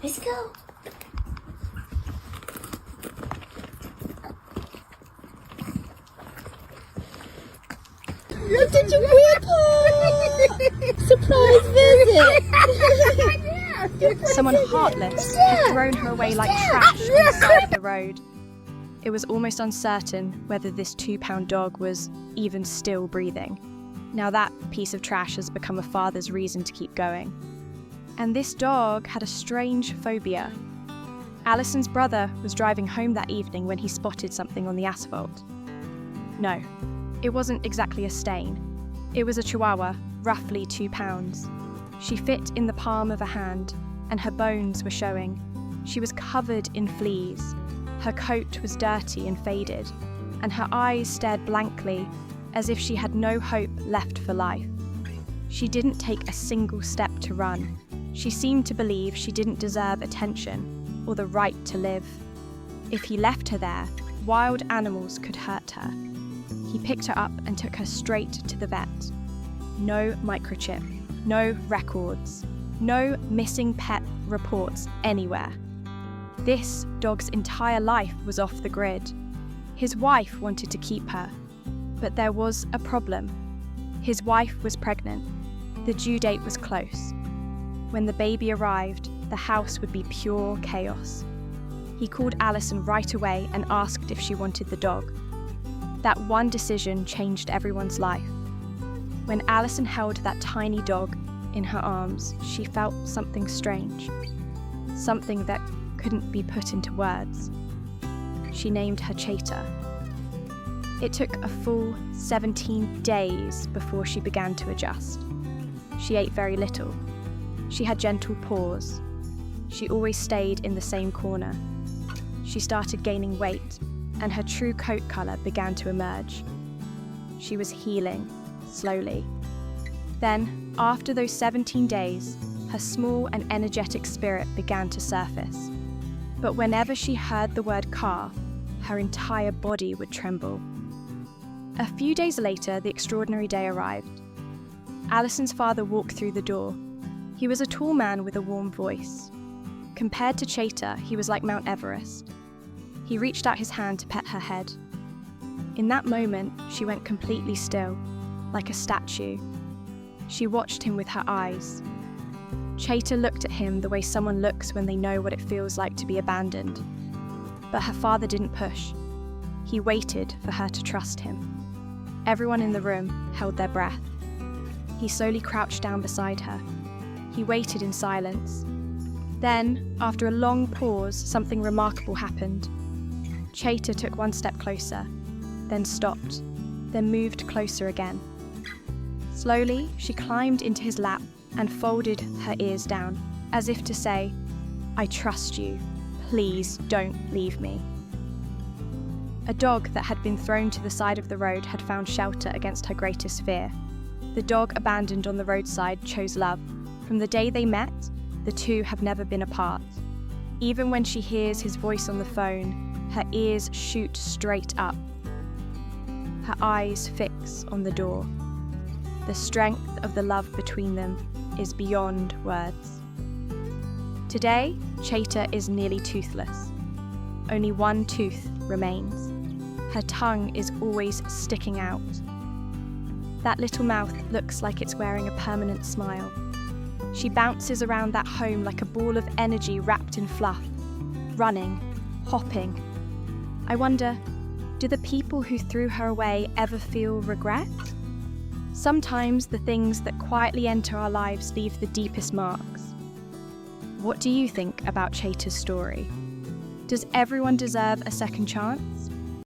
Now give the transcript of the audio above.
Let's go. You're such a weird surprise visit. Someone heartless had thrown her away like trash on the side of the road. It was almost uncertain whether this 2-pound dog was even still breathing. Now that piece of trash has become a father's reason to keep going. And this dog had a strange phobia. Allison's brother was driving home that evening when he spotted something on the asphalt. No, it wasn't exactly a stain. It was a Chihuahua, roughly 2 pounds. She fit in the palm of a hand, and her bones were showing. She was covered in fleas. Her coat was dirty and faded, and her eyes stared blankly as if she had no hope left for life. She didn't take a single step to run. She seemed to believe she didn't deserve attention or the right to live. If he left her there, wild animals could hurt her. He picked her up and took her straight to the vet. No microchip, no records, no missing pet reports anywhere. This dog's entire life was off the grid. His wife wanted to keep her, but there was a problem. His wife was pregnant. The due date was close. When the baby arrived, the house would be pure chaos. He called Allison right away and asked if she wanted the dog. That one decision changed everyone's life. When Allison held that tiny dog in her arms, she felt something strange, something that couldn't be put into words. She named her Chaita. It took a full 17 days before she began to adjust. She ate very little. She had gentle paws. She always stayed in the same corner. She started gaining weight, and her true coat colour began to emerge. She was healing, slowly. Then, after those 17 days, her small and energetic spirit began to surface. But whenever she heard the word car, her entire body would tremble. A few days later, the extraordinary day arrived. Allison's father walked through the door. He was a tall man with a warm voice. Compared to Chaita, he was like Mount Everest. He reached out his hand to pet her head. In that moment, she went completely still, like a statue. She watched him with her eyes. Chaita looked at him the way someone looks when they know what it feels like to be abandoned. But her father didn't push. He waited for her to trust him. Everyone in the room held their breath. He slowly crouched down beside her. He waited in silence. Then, after a long pause, something remarkable happened. Chaita took one step closer, then stopped, then moved closer again. Slowly, she climbed into his lap and folded her ears down, as if to say, "I trust you. Please don't leave me." A dog that had been thrown to the side of the road had found shelter against her greatest fear. The dog abandoned on the roadside chose love. From the day they met, the two have never been apart. Even when she hears his voice on the phone, her ears shoot straight up. Her eyes fix on the door. The strength of the love between them is beyond words. Today, Chaita is nearly toothless. Only one tooth remains. Her tongue is always sticking out. That little mouth looks like it's wearing a permanent smile. She bounces around that home like a ball of energy wrapped in fluff, running, hopping. I wonder, do the people who threw her away ever feel regret? Sometimes the things that quietly enter our lives leave the deepest marks. What do you think about Chaita's story? Does everyone deserve a second chance?